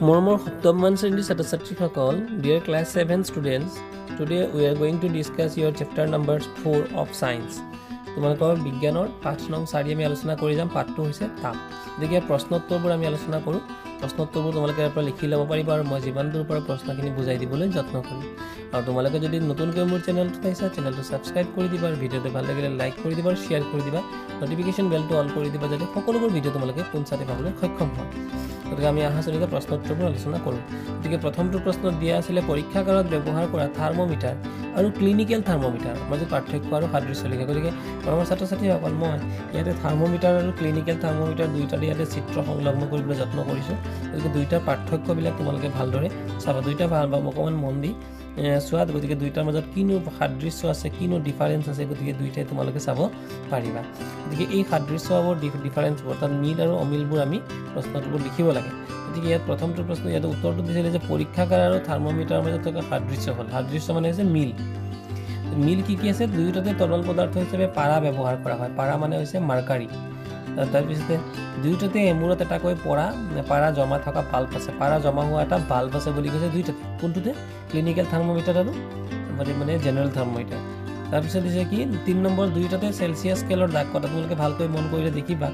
Mormor Hoptoman Sindi Satasatchikakol, dear class 7 students, today we are going to discuss your chapter number 4 of science. তোমালোকৰ বিজ্ঞানৰ পাঠ নং 4 আমি আলোচনা কৰি যাম। পাঠটো হৈছে তাপ। দেখি প্ৰশ্নোত্তৰবোৰ আমি আলোচনা কৰোঁ। প্ৰশ্নোত্তৰবোৰ তোমালোকে ইয়াৰ পৰা লিখি ল'ব পাৰিবা আৰু মই যিমান দূৰ পৰা প্ৰশ্নখিনি বুজাই দিবলৈ যত্ন কৰিম। আৰু তোমালোকে যদি নতুনকৈ মোৰ চেনেলটো চাইছা চেনেলটো সাবস্ক্ৰাইব কৰি দিবা আৰু ভিডিঅ'টো ভাল লাগিলে লাইক কৰি দিবা আৰু শেয়াৰ কৰি দিবা। নটিফিকেশ্যন বেলটো অল কৰি দিবা যাতে সকলোবোৰ ভিডিঅ' তোমালোকে পোনচাতে পাবলৈ সক্ষম হয়। গতিকে আমি আহাচলিত প্ৰশ্নোত্তৰবোৰ আলোচনা কৰোঁ। গতিকে প্ৰথমটো প্ৰশ্নত দিয়া আছিলে পৰীক্ষাগাৰত ব্যৱহাৰ কৰা থাৰ্মোমিটাৰ আৰু ক্লিনিকেল থাৰ্মোমিটাৰ মাজত পাৰ্থক্য আৰু সাদৃশ্য লিখা। গতিকে আমাৰ ছাত্ৰ ছাত্ৰীসকল মই ইয়াতে থাৰ্মোমিটাৰ আৰু ক্লিনিকেল থাৰ্মোমিটাৰ দুয়োটাৰে ইয়াতে চিত্ৰ সংলগ্ন কৰিবলৈ যত্ন কৰিছোঁ। গতিকে দুয়োটাৰ পাৰ্থক্যবিলাক তোমালোকে ভালদৰে চাবা। দুয়োটা অকণমান মন দি চোৱা। গতিকে দুয়োটাৰ মাজত কিনো সাদৃশ্য আছে কিনো ডিফাৰেঞ্চ আছে গতিকে দুয়োটাই তোমালোকে চাব পাৰিবা। গতিকে এই সাদৃশ্যবোৰ ডিফাৰেঞ্চবোৰ অৰ্থাৎ মিল আৰু অমিলবোৰ আমি প্ৰশ্নটোবোৰ লিখিব লাগে। গতিকে ইয়াত প্ৰথমটো প্ৰশ্ন ইয়াত উত্তৰটো দিছিলে যে পৰীক্ষাগাৰ আৰু থাৰ্মোমিটাৰৰ মাজত থকা সাদৃশ্য হ'ল। সাদৃশ্য মানে হৈছে মিল। মিল কি আছে? দুয়োটাতে তৰল পদাৰ্থ হিচাপে পাৰা ব্যৱহাৰ কৰা হয়। পাৰা মানে হৈছে মাৰ্কাৰী। তাৰপিছতে দুয়োটাতে এমূৰত এটাকৈ পাৰা জমা থকা বাল্ব আছে। পাৰা জমা হোৱা এটা বাল্ব আছে বুলি কৈছে দুয়োটাতে। কোনটোতে? ক্লিনিকেল থাৰ্মোমিটাৰ আৰু মানে জেনেৰেল থাৰ্মোমিটাৰ। তাৰপিছত দিছে কি 3 নম্বৰ দুয়োটাতে চেলচিয়াছ স্কেলৰ দাগ কটা। তোমালোকে ভালকৈ মন কৰিলে দেখিবা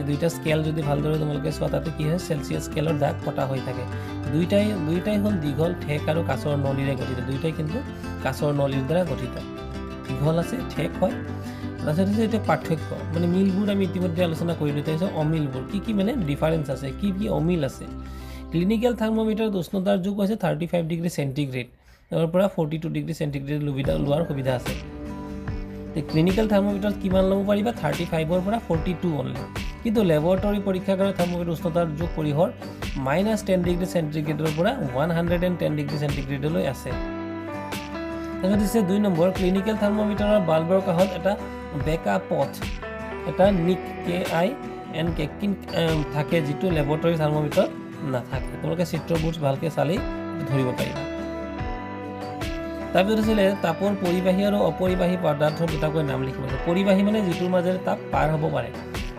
দুইটা স্কেল যদি ভালদৰে তোমালোকে চোৱা তাতে কি হয় চেলচিয়াছ স্কেলৰ দাগ কটা হৈ থাকে। দুইটাই হ'ল দীঘল ঠেক আৰু কাঁচৰ নলীৰে গঠিত। দুইটাই কিন্তু কাঁচৰ নলীৰ দ্বাৰা গঠিত। দীঘল আছে ঠেক হয়। তাৰপিছত হৈছে এতিয়া পাৰ্থক্য মানে মিলবোৰ আমি ইতিমধ্যে আলোচনা কৰিলোঁ। তাৰপিছত অমিলবোৰ কি মানে ডিফাৰেঞ্চ আছে কি অমিল আছে। ক্লিনিকেল থাৰ্মোমিটাৰত উষ্ণতাৰ জোখ হৈছে 35 ডিগ্ৰী চেণ্টিগ্ৰেড তাৰ পৰা 42 ডিগ্ৰী চেণ্টিগ্ৰেড লোৱাৰ সুবিধা আছে। ক্লিনিকেল থাৰ্মোমিটাৰত কিমান ল'ব পাৰিবা 35ৰ পৰা 42 অনলি। কিন্তু লেবৰেটৰী পৰীক্ষাগাৰৰ থাৰ্মোমিটাৰ উষ্ণতাৰ জোখ পৰিসৰ -10 ডিগ্ৰী চেণ্টিগ্ৰেডৰ পৰা 110 ডিগ্ৰী চেণ্টিগ্ৰেডলৈ আছে। তাৰপিছত দিছে 2 নম্বৰ ক্লিনিকেল থাৰ্মোমিটাৰৰ বাল্বৰ কাষত এটা বেকা পথ এটা নিক KINK থাকে যিটো লেবৰেটৰী থাৰ্মোমিটাৰত নাথাকে। তোমালোকে চিত্ৰবোৰ ভালকৈ চালি ধৰিব পাৰিবা। তাৰপিছত আছিলে তাপৰ পৰিবাহী আৰু অপৰিবাহী পদাৰ্থৰ দুটাকৈ নাম লিখিব লাগে। পৰিবাহী মানে যিটোৰ মাজেৰে তাপ পাৰ হ'ব পাৰে।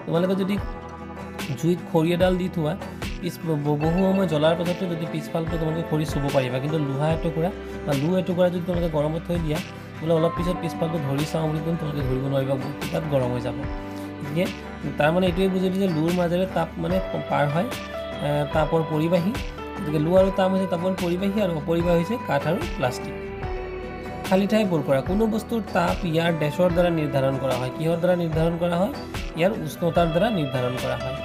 তোমালোকে যদি জুইত খৰি এডাল দি থোৱা বহু সময় জ্বলাৰ পাছতো যদি পিছফালটো তোমালোকে খৰি চুব পাৰিবা। কিন্তু লোহা এটুকুৰা বা লো এটুকুৰা যদি তোমালোকে গৰমত থৈ দিয়া বোলে অলপ পিছত পিছফালটো ধৰি চাওঁ বুলি কিন্তু তোমালোকে ধৰিব নোৱাৰিবা তাত গৰম হৈ যাব। গতিকে তাৰমানে এইটোৱে বুজিলোঁ যে লোৰ মাজেৰে তাপ মানে পাৰ হয় তাপৰ পৰিবাহী। গতিকে লো আৰু তাপ হৈছে তাপৰ পৰিবাহী আৰু অপৰিবাহী হৈছে কাঠ আৰু প্লাষ্টিক। খালী ঠাই পূৰ কৰা কোনো বস্তুৰ তাপ ইয়াৰ ডেছৰ দ্বাৰা নিৰ্ধাৰণ কৰা হয়। কিহৰ দ্বাৰা নিৰ্ধাৰণ কৰা হয়? ইয়াৰ উষ্ণতাৰ দ্বাৰা নিৰ্ধাৰণ কৰা হয়।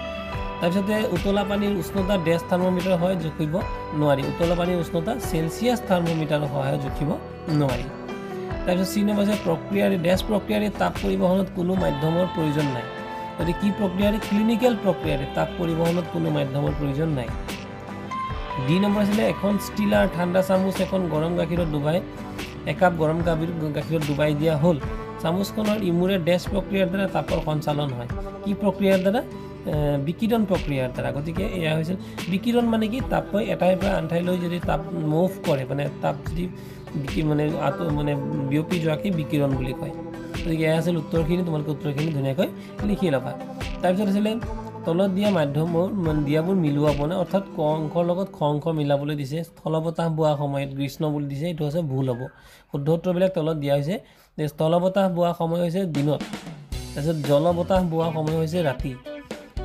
তাৰপিছতে উতলা পানীৰ উষ্ণতা ডেছ থাৰ্মোমিটাৰ হয় জুখিব নোৱাৰি। উতলা পানীৰ উষ্ণতা চেলচিয়াছ থাৰ্মোমিটাৰৰ সহায়ত জুখিব নোৱাৰি। তাৰপিছত C নম্বৰ হৈছে প্ৰক্ৰিয়াৰে ডেছ প্ৰক্ৰিয়াৰে তাপ পৰিবহণত কোনো মাধ্যমৰ প্ৰয়োজন নাই। গতিকে কি প্ৰক্ৰিয়াৰে? ক্লিনিকেল প্ৰক্ৰিয়াৰে তাপ পৰিবহণত কোনো মাধ্যমৰ প্ৰয়োজন নাই। D নম্বৰ আছিলে এখন ষ্টিলাৰ ঠাণ্ডা চামুচ এখন গৰম গাখীৰত ডুবাই একাপ গৰম গাখীৰত ডুবাই দিয়া হ'ল। চামুচখনৰ ইমূৰে ডেছ প্ৰক্ৰিয়াৰ দ্বাৰা তাপৰ সঞ্চালন হয়। কি প্ৰক্ৰিয়াৰ দ্বাৰা? বিকিৰণ প্ৰক্ৰিয়াৰ দ্বাৰা। গতিকে এয়া হৈছিল বিকিৰণ মানে কি তাপকৈ এঠাইৰ পৰা আন ঠাইলৈ যদি তাপ মুভ কৰে মানে তাপ যদি বিয়পি যোৱাকৈ বিকিৰণ বুলি কয়। গতিকে এয়া আছিল উত্তৰখিনি। তোমালোকে উত্তৰখিনি ধুনীয়াকৈ লিখি ল'বা। তাৰপিছত আছিলে তলত দিয়া মাধ্যমৰ দিয়াবোৰ মিলোৱাব নে অৰ্থাৎ ক অংশৰ লগত খ অংশ মিলাবলৈ দিছে। স্থলবতাহ বোৱা সময়ত গ্ৰীষ্ম বুলি দিছে এইটো হৈছে ভুল হ'ব। শুদ্ধ উত্তৰবিলাক তলত দিয়া হৈছে যে স্থলবতাহ বোৱা সময় হৈছে দিনত। তাৰপিছত জলবতাহ বোৱা সময় হৈছে ৰাতি।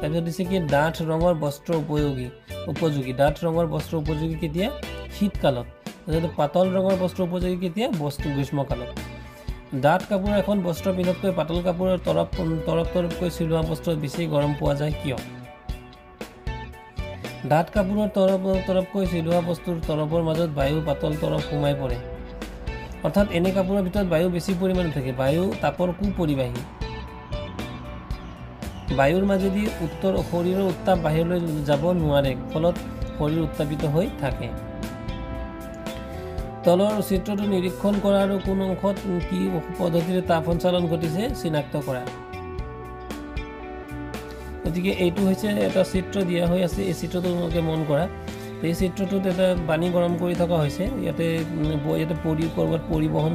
তাৰপিছত দিছে কি ডাঠ ৰঙৰ বস্ত্ৰ উপযোগী। ডাঠ ৰঙৰ বস্ত্ৰ উপযোগী কেতিয়া? শীতকালত। তাৰপিছত পাতল ৰঙৰ বস্ত্ৰ উপযোগী কেতিয়া? গ্ৰীষ্মকালত। ডাঠ কাপোৰ এখন বস্ত্ৰ পিন্ধাতকৈ পাতল কাপোৰৰ তৰপকৈ চিলোৱা বস্ত্ৰত বেছি গৰম পোৱা যায় কিয়? ডাঠ কাপোৰৰ তৰপকৈ চিলোৱা বস্তুৰ তৰপৰ মাজত বায়ু পাতল তৰপ সোমাই পৰে। অৰ্থাৎ এনে কাপোৰৰ ভিতৰত বায়ু বেছি পৰিমাণে থাকে। বায়ু তাপৰ কুপৰিবাহী। বায়ুৰ মাজেদি শৰীৰৰ উত্তাপ বাহিৰলৈ যাব নোৱাৰে ফলত শৰীৰ উত্তাপিত হৈ থাকে। তলৰ চিত্ৰটো নিৰীক্ষণ কৰা আৰু কোন অংশত কি পদ্ধতিৰে তাপ সঞ্চালন ঘটিছে চিনাক্ত কৰা। গতিকে এইটো হৈছে এটা চিত্ৰ দিয়া হৈ আছে। এই চিত্ৰটো তোমালোকে মন কৰা। এই চিত্ৰটোত এটা পানী গৰম কৰি থকা হৈছে। ইয়াতে ক'ৰবাত পৰিবহণ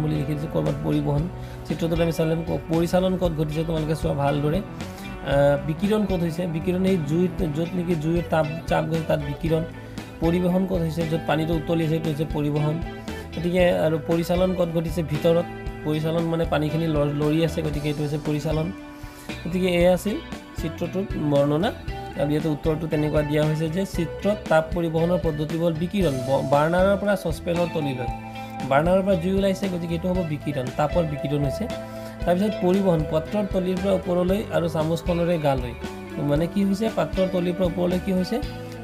বুলি লিখিছে ক'ৰবাত পৰিবহণ। চিত্ৰটোত আমি চালে পৰিচালন ক'ত ঘটিছে তোমালোকে চোৱা ভালদৰে। বিকিৰণ ক'ত হৈছে? বিকিৰণ এই জুইত য'ত নেকি জুইৰ চাপ গৈছে তাত বিকিৰণ পৰিবহন ক'ত হৈছে য'ত পানীটো উতলি আছে সেইটো হৈছে পৰিবহন গতিকে আৰু পৰিচালন ক'ত ঘটিছে ভিতৰত পৰিচালন মানে পানীখিনি লৰি আছে গতিকে এইটো হৈছে পৰিচালন গতিকে এয়া আছিল চিত্ৰটোৰ বৰ্ণনা আৰু ইয়াতে উত্তৰটো তেনেকুৱা দিয়া হৈছে যে চিত্ৰত তাপ পৰিবহনৰ পদ্ধতি হ'ল বিকিৰণ বাৰ্ণাৰৰ পৰা সসপেনৰ তলিলৈ বাৰ্ণাৰৰ পৰা জুই ওলাইছে গতিকে এইটো হ'ব বিকিৰণ তাপৰ বিকিৰণ হৈছে তাৰপিছত পৰিবহন পাত্ৰৰ তলিৰ পৰা ওপৰলৈ আৰু চামুচখনৰে গালৈ মানে কি হৈছে পাত্ৰৰ তলিৰ পৰা ওপৰলৈ কি হৈছে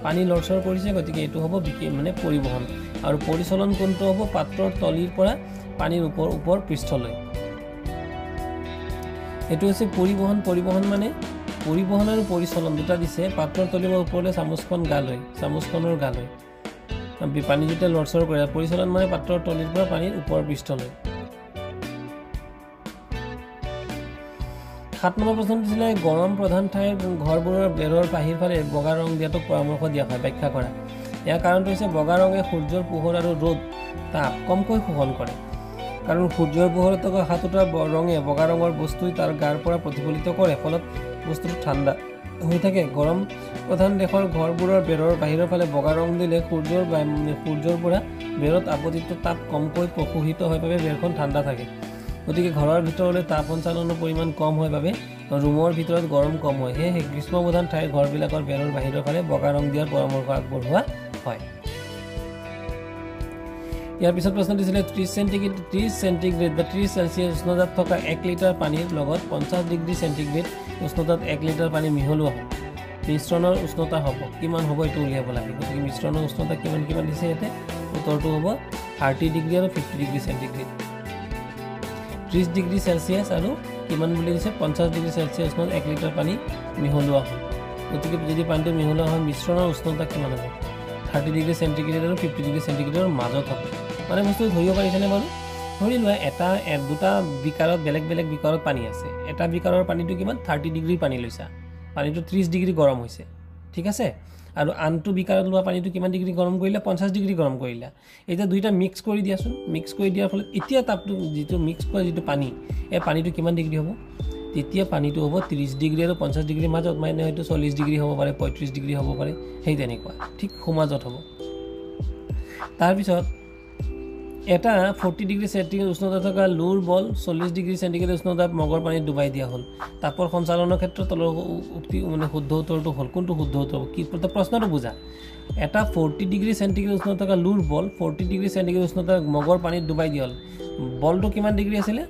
পানী লৰচৰ কৰিছে গতিকে এইটো হ'ব মানে পৰিবহন আৰু পৰিচালন কোনটো হ'ব পাত্ৰৰ তলিৰ পৰা পানীৰ ওপৰ পৃষ্ঠলৈ এইটো হৈছে পৰিবহন মানে পৰিবহন আৰু পৰিচালন দুটা দিছে পাত্ৰৰ তলিৰ পৰা ওপৰলৈ চামুচখনৰ গালৈ পানী যেতিয়া লৰচৰ কৰে পৰিচালন মানে পাত্ৰৰ তলিৰ পৰা পানীৰ ওপৰ পৃষ্ঠলৈ 7 নম্বৰ প্ৰশ্ন দিছিলে গৰম প্ৰধান ঠাইৰ ঘৰবোৰৰ বেৰৰ বাহিৰ ফালে বগা ৰং দিয়াটো পৰামৰ্শ দিয়া হয় ব্যাখ্যা কৰা ইয়াৰ কাৰণটো হৈছে বগা ৰঙে সূৰ্যৰ পোহৰ আৰু ৰ'দ তাপ কমকৈ শোষণ কৰে কাৰণ সূৰ্যৰ পোহৰত থকা হাতুটা ৰঙে বগা ৰঙৰ বস্তু তাৰ গাৰ পৰা প্ৰতিফলিত কৰে ফলত বস্তুটো ঠাণ্ডা হৈ থাকে গৰম প্ৰধান দেশৰ ঘৰবোৰৰ বেৰৰ বাহিৰৰ ফালে বগা ৰং দিলে সূৰ্যৰ পৰা বেৰত আপতিত তাপ কমকৈ প্ৰশোহিত হৈ বাবে বেৰখন ঠাণ্ডা থাকে গতিকে ঘৰৰ ভিতৰলৈ তাপ সঞ্চালনৰ পৰিমাণ কম হয় বাবে ৰুমৰ ভিতৰত গৰম কম হয় সেয়ে গ্ৰীষ্ম প্ৰধান ঠাইৰ ঘৰবিলাকৰ বেৰৰ বাহিৰৰ ফালে বগা ৰং দিয়াৰ পৰামৰ্শ আগবঢ়োৱা হয় ইয়াৰ পিছত প্ৰশ্ন দিছিলে 30 সেন্টিগ্ৰেড বা 30 সেলসিয়াছ উষ্ণতাত থকা 1 লিটাৰ পানীৰ লগত 50 ডিগ্ৰী সেন্টিগ্ৰেড উষ্ণতাত 1 লিটাৰ পানী মিহলোৱা হয় মিশ্ৰণৰ উষ্ণতা হ'ব কিমান হ'ব এইটো উলিয়াব লাগে গতিকে মিশ্ৰণৰ উষ্ণতা কিমান দিছে ইয়াতে উত্তৰটো হ'ব 30 ডিগ্ৰী আৰু 50 ডিগ্ৰী সেন্টিগ্ৰেড 30 ডিগ্ৰী সেলসিয়াছ আৰু কিমান বুলি দিছে 50 ডিগ্ৰী সেলসিয়াছ উষ্ণতাত 1 লিটাৰ পানী মিহলোৱা হয় গতিকে যদি পানীটো মিহলোৱা হয় মিশ্ৰণৰ উষ্ণতা কিমান হ'ব 30 ডিগ্ৰী সেন্টিগ্ৰেড আৰু 50 ডিগ্ৰী সেন্টিগ্ৰেডৰ মাজত হ'ব মানে বস্তু ধৰিব পাৰিছেনে বাৰু ধৰি লোৱা দুটা বিকাৰত বেলেগ বিকাৰত পানী আছে এটা বিকাৰৰ পানীটো কিমান 30 ডিগ্ৰী পানী লৈছা পানীটো 30 ডিগ্ৰী গৰম হৈছে ঠিক আছে আৰু আনটো বিকাৰত লোৱা পানীটো কিমান ডিগ্ৰী গৰম কৰিলা 50 ডিগ্ৰী গৰম কৰিলা এটা দুইটা মিক্স কৰি দিয়াচোন মিক্স কৰি দিয়াৰ ফলত এতিয়া তাপটো যেটো মিক্স কৰা যেটো পানী এই পানীটো কিমান ডিগ্ৰী হ'ব তেতিয়া পানীটো হ'ব 30 ডিগ্ৰী আৰু 50 ডিগ্ৰীৰ মাজত মানে হয়তো 40 ডিগ্ৰী হ'ব পাৰে 35 ডিগ্ৰী হ'ব পাৰে সেই তেনেকুৱা ঠিক সমাজত হ'ব তাৰ পিছত এটা 40 ডিগ্ৰী সেন্টিগ্ৰেড উষ্ণতা থকা লুৰ বল 40 ডিগ্ৰী সেন্টিগ্ৰেড উষ্ণতাত মগৰ পানীত ডুবাই দিয়া হ'ল তাপৰ সঞ্চালনৰ ক্ষেত্ৰত তলৰ উক্তি মানে শুদ্ধ উত্তৰটো হ'ল কোনটো শুদ্ধ উত্তৰ কি প্ৰশ্নটো বুজা এটা 40 ডিগ্ৰী সেন্টিগ্ৰেড উষ্ণতা থকা লুৰ বল 40 ডিগ্ৰী সেন্টিগ্ৰেড উষ্ণতাত মগৰ পানীত ডুবাই দিয়া হ'ল বলটো কিমান ডিগ্ৰী আছিলে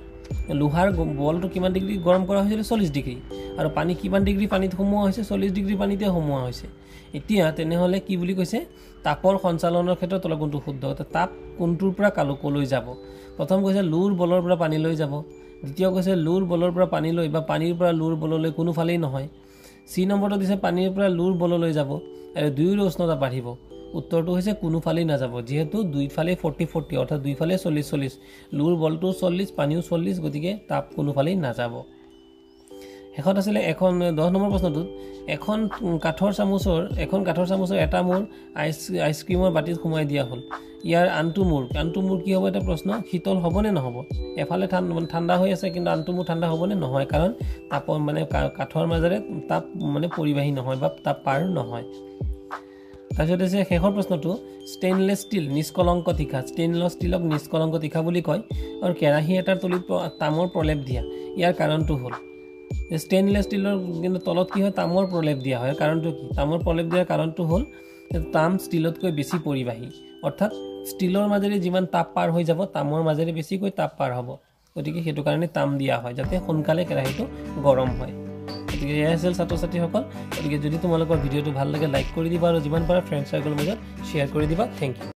লোহাৰ বলটো কিমান ডিগ্ৰী গৰম কৰা হৈছিল 40 ডিগ্ৰী আৰু পানী কিমান ডিগ্ৰী পানীত সোমোৱা হৈছে 40 ডিগ্ৰী পানীতে সোমোৱা হৈছে এতিয়া তেনেহলে কি বুলি কৈছে তাপৰ সঞ্চালনৰ ক্ষেত্ৰত তলৰ কোনটো শুদ্ধ তাপ কোনটোৰ পৰা কলৈ যাব প্ৰথম কৈছে লুৰ বলৰ পৰা পানী লৈ যাব দ্বিতীয় কৈছে লুৰ বলৰ পৰা পানী লৈ বা পানীৰ পৰা লুৰ বললৈ কোনো ফালেই নহয় সি নম্বৰটো দিছে পানীৰ পৰা লুৰ বললৈ যাব আৰু দুয়োৰ উষ্ণতা বাঢ়িব উত্তৰটো হৈছে কোনো ফালেই না যাব যেহেতু দুই ফালে 40 অৰ্থাৎ দুই ফালে 40 লুৰ বলটো 40 পানীও 40 গতিকে তাপ কোনো ফালেই না যাব এখন আছিল এখন 10 নম্বৰ প্ৰশ্নটোত এখন কাঠৰ চামুচৰ এটা মূৰ আইসক্ৰীমৰ বাটিত সোমাই দিয়া হ'ল ইয়াৰ আনটো মূৰ কি হ'ব এটা প্ৰশ্ন শীতল হ'ব নে নহ'ব এফালে ঠাণ্ডা হৈ আছে কিন্তু আনটো মূৰ ঠাণ্ডা হ'ব নে নহয় কাৰণ তাপ মানে কাঠৰ মাজেৰে তাপ মানে পৰিবাহী নহয় বা তাপ পাৰ নহয় তাৰপিছত আছে শেষৰ প্ৰশ্নটো ষ্টেইনলেছ ষ্টীল নিষ্কলংক তীখা ষ্টেইনলেছ ষ্টীলক নিষ্কলংক তীখা বুলি কয় আৰু কেৰাহী এটাৰ তলিত তামৰ প্ৰলেপ দিয়া ইয়াৰ কাৰণটো হ'ল ষ্টেইনলেছ ষ্টীলৰ কিন্তু তলত কি হয় তামৰ প্ৰলেপ দিয়া হয় কাৰণটো কি তামৰ প্ৰলেপ দিয়াৰ কাৰণটো হ'ল তাম ষ্টীলতকৈ বেছি পৰিবাহী অৰ্থাৎ ষ্টীলৰ মাজেৰে যিমান তাপ পাৰ হৈ যাব তামৰ মাজেৰে বেছিকৈ তাপ পাৰ হ'ব গতিকে সেইটো কাৰণে তাম দিয়া হয় যাতে সোনকালে কেৰাহীটো গৰম হয় গতিকে এয়া আছিল ছাত্ৰ-ছাত্ৰীসকল গতিকে যদি তোমালোকৰ ভিডিঅ'টো ভাল লাগে লাইক কৰি দিবা আৰু যিমান পাৰা ফ্ৰেণ্ড সাৰ্কেলৰ মাজত শ্বেয়াৰ কৰি দিবা থেংক ইউ